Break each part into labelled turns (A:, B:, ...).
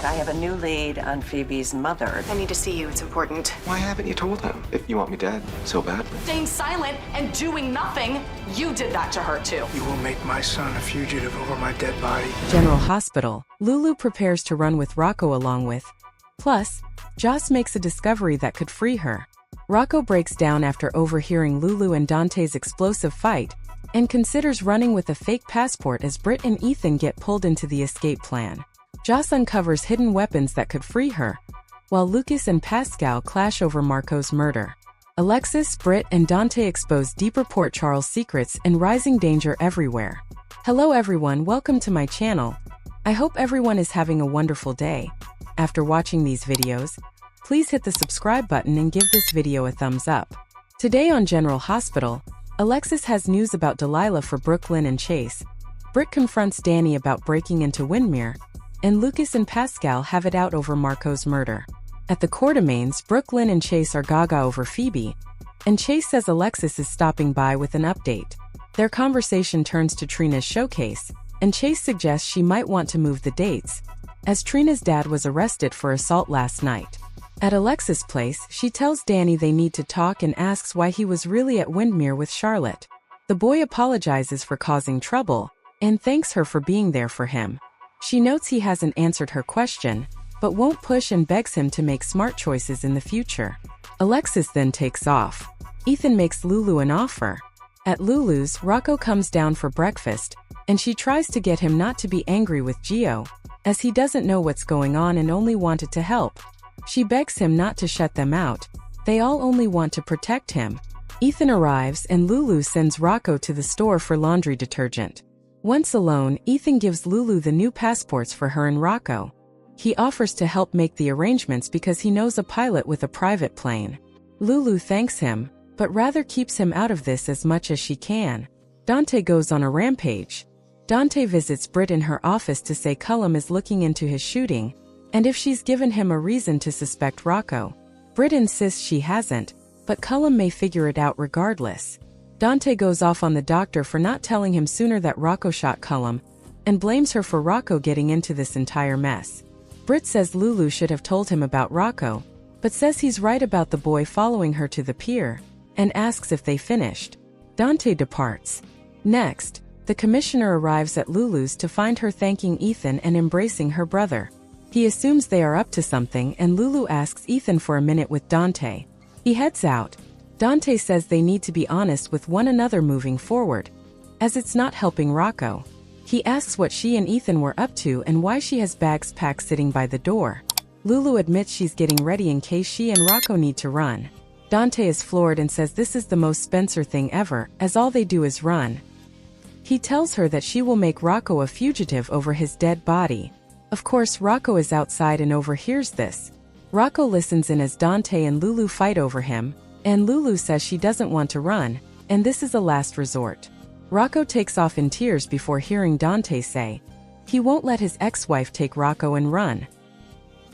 A: I have a new lead on Phoebe's mother.
B: I need to see you. It's important.
C: Why haven't you told him if you want me dead so badly?
B: Staying silent and doing nothing. You did that to her, too.
D: You will make my son a fugitive over my dead body.
E: General Hospital. Lulu prepares to run with Rocco along with. Plus, Joss makes a discovery that could free her. Rocco breaks down after overhearing Lulu and Dante's explosive fight, and considers running with a fake passport as Britt and Ethan get pulled into the escape plan. Joss uncovers hidden weapons that could free her, while Lucas and Pascal clash over Marco's murder. Alexis, Britt, and Dante expose deeper Port Charles secrets and rising danger everywhere. Hello everyone, welcome to my channel. I hope everyone is having a wonderful day. After watching these videos, please hit the subscribe button and give this video a thumbs up. Today on General Hospital, Alexis has news about Delilah for Brooklyn and Chase. Britt confronts Danny about breaking into Windmere, and Lucas and Pascal have it out over Marco's murder. At the Quartermaines, Brooklyn and Chase are gaga over Phoebe, and Chase says Alexis is stopping by with an update. Their conversation turns to Trina's showcase, and Chase suggests she might want to move the dates, as Trina's dad was arrested for assault last night. At Alexis' place, she tells Danny they need to talk and asks why he was really at Windmere with Charlotte. The boy apologizes for causing trouble, and thanks her for being there for him. She notes he hasn't answered her question, but won't push and begs him to make smart choices in the future. Alexis then takes off. Ethan makes Lulu an offer. At Lulu's, Rocco comes down for breakfast, and she tries to get him not to be angry with Gio, as he doesn't know what's going on and only wanted to help. She begs him not to shut them out. They all only want to protect him. Ethan arrives and Lulu sends Rocco to the store for laundry detergent. Once alone, Ethan gives Lulu the new passports for her and Rocco. He offers to help make the arrangements because he knows a pilot with a private plane. Lulu thanks him, but rather keeps him out of this as much as she can. Dante goes on a rampage. Dante visits Britt in her office to say Cullum is looking into his shooting, and if she's given him a reason to suspect Rocco. Britt insists she hasn't, but Cullum may figure it out regardless. Dante goes off on the doctor for not telling him sooner that Rocco shot Cullum, and blames her for Rocco getting into this entire mess. Britt says Lulu should have told him about Rocco, but says he's right about the boy following her to the pier, and asks if they finished. Dante departs. Next, the commissioner arrives at Lulu's to find her thanking Ethan and embracing her brother. He assumes they are up to something and Lulu asks Ethan for a minute with Dante. He heads out. Dante says they need to be honest with one another moving forward, as it's not helping Rocco. He asks what she and Ethan were up to and why she has bags packed sitting by the door. Lulu admits she's getting ready in case she and Rocco need to run. Dante is floored and says this is the most Spencer thing ever, as all they do is run. He tells her that she will make Rocco a fugitive over his dead body. Of course, Rocco is outside and overhears this. Rocco listens in as Dante and Lulu fight over him, and Lulu says she doesn't want to run, and this is a last resort. Rocco takes off in tears before hearing Dante say he won't let his ex-wife take Rocco and run.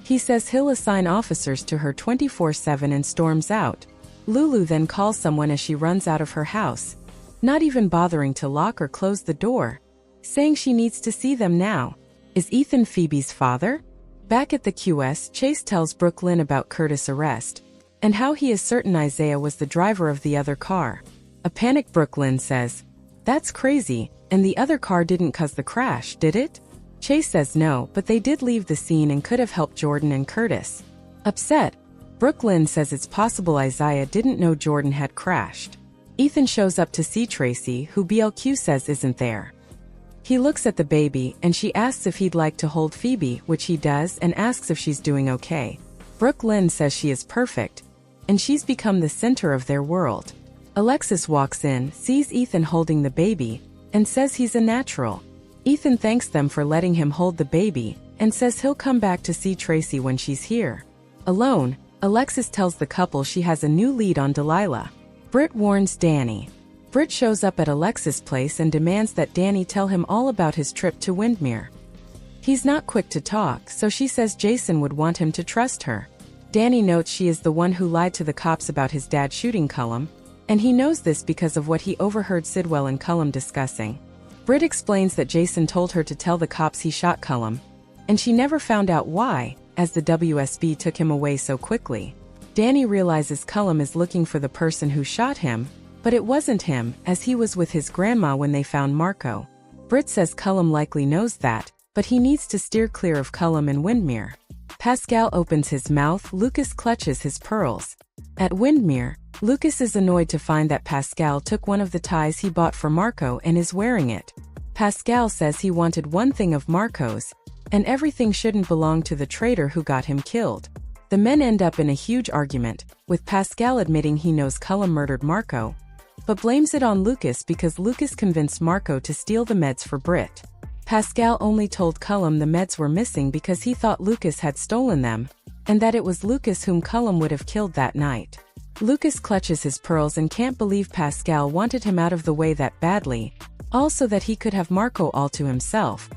E: He says he'll assign officers to her 24/7 and storms out. Lulu then calls someone as she runs out of her house, not even bothering to lock or close the door, saying she needs to see them now. Is Ethan Phoebe's father? Back at the QS, Chase tells Brooklyn about Curtis' arrest, and how he is certain Isaiah was the driver of the other car. A panicked Brooklyn says, "That's crazy, and the other car didn't cause the crash, did it?" Chase says no, but they did leave the scene and could have helped Jordan and Curtis. Upset, Brooklyn says it's possible Isaiah didn't know Jordan had crashed. Ethan shows up to see Tracy, who BLQ says isn't there. He looks at the baby, and she asks if he'd like to hold Phoebe, which he does, and asks if she's doing okay. Brooklyn says she is perfect, and she's become the center of their world. Alexis walks in, sees Ethan holding the baby, and says he's a natural. Ethan thanks them for letting him hold the baby, and says he'll come back to see Tracy when she's here. Alone, Alexis tells the couple she has a new lead on Delilah. Britt warns Danny. Britt shows up at Alexis' place and demands that Danny tell him all about his trip to Windmere. He's not quick to talk, so she says Jason would want him to trust her. Danny notes she is the one who lied to the cops about his dad shooting Cullum, and he knows this because of what he overheard Sidwell and Cullum discussing. Britt explains that Jason told her to tell the cops he shot Cullum, and she never found out why, as the WSB took him away so quickly. Danny realizes Cullum is looking for the person who shot him, but it wasn't him, as he was with his grandma when they found Marco. Britt says Cullum likely knows that, but he needs to steer clear of Cullum and Windmere. Pascal opens his mouth, Lucas clutches his pearls. At Windmere, Lucas is annoyed to find that Pascal took one of the ties he bought for Marco and is wearing it. Pascal says he wanted one thing of Marco's, and everything shouldn't belong to the traitor who got him killed. The men end up in a huge argument, with Pascal admitting he knows Cullum murdered Marco, but blames it on Lucas because Lucas convinced Marco to steal the meds for Britt. Pascal only told Cullum the meds were missing because he thought Lucas had stolen them, and that it was Lucas whom Cullum would have killed that night. Lucas clutches his pearls and can't believe Pascal wanted him out of the way that badly, also that he could have Marco all to himself.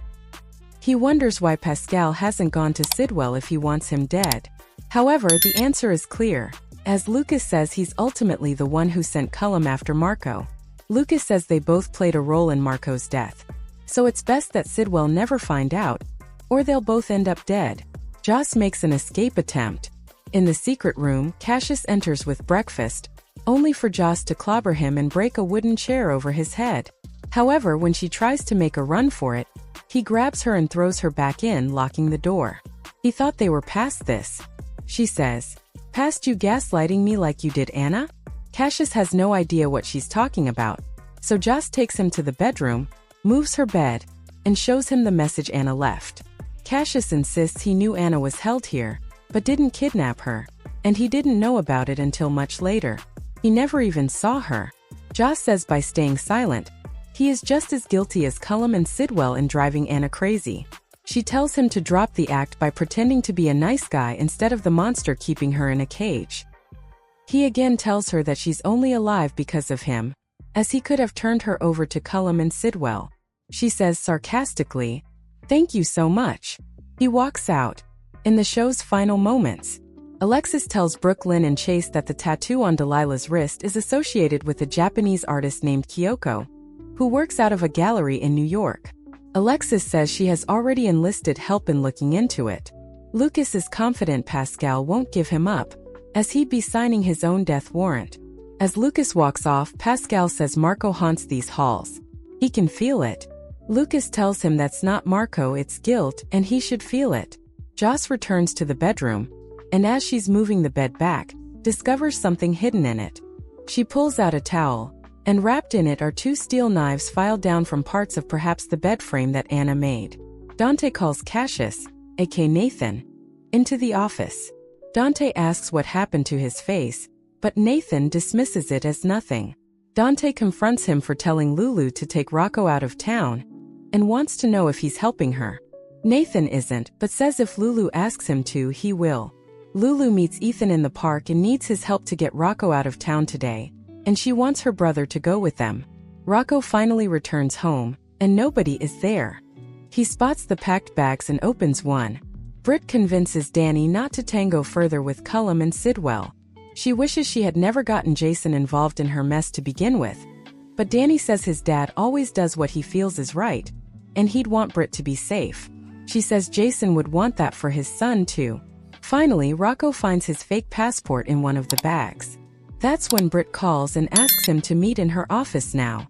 E: He wonders why Pascal hasn't gone to Sidwell if he wants him dead. However, the answer is clear, as Lucas says he's ultimately the one who sent Cullum after Marco. Lucas says they both played a role in Marco's death, so it's best that Sidwell never find out, or they'll both end up dead. Joss makes an escape attempt. In the secret room, Cassius enters with breakfast, only for Joss to clobber him and break a wooden chair over his head. However, when she tries to make a run for it, he grabs her and throws her back in, locking the door. He thought they were past this. She says, "Past you gaslighting me like you did Anna?" Cassius has no idea what she's talking about, so Joss takes him to the bedroom, moves her bed, and shows him the message Anna left. Cassius insists he knew Anna was held here, but didn't kidnap her, and he didn't know about it until much later. He never even saw her. Joss says by staying silent, he is just as guilty as Cullum and Sidwell in driving Anna crazy. She tells him to drop the act by pretending to be a nice guy instead of the monster keeping her in a cage. He again tells her that she's only alive because of him, as he could have turned her over to Cullum and Sidwell. She says sarcastically, "Thank you so much." He walks out. In the show's final moments, Alexis tells Brooklyn and Chase that the tattoo on Delilah's wrist is associated with a Japanese artist named Kyoko, who works out of a gallery in New York. Alexis says she has already enlisted help in looking into it. Lucas is confident Pascal won't give him up, as he'd be signing his own death warrant. As Lucas walks off, Pascal says Marco haunts these halls. He can feel it. Lucas tells him that's not Marco, it's guilt, and he should feel it. Joss returns to the bedroom, and as she's moving the bed back, discovers something hidden in it. She pulls out a towel, and wrapped in it are two steel knives filed down from parts of perhaps the bed frame that Anna made. Dante calls Cassius, aka Nathan, into the office. Dante asks what happened to his face, but Nathan dismisses it as nothing. Dante confronts him for telling Lulu to take Rocco out of town, and wants to know if he's helping her. Nathan isn't, but says if Lulu asks him to, he will. Lulu meets Ethan in the park and needs his help to get Rocco out of town today, and she wants her brother to go with them. Rocco finally returns home, and nobody is there. He spots the packed bags and opens one. Britt convinces Danny not to tango further with Cullum and Sidwell. She wishes she had never gotten Jason involved in her mess to begin with, but Danny says his dad always does what he feels is right, and he'd want Britt to be safe. She says Jason would want that for his son too. Finally, Rocco finds his fake passport in one of the bags. That's when Britt calls and asks him to meet in her office now.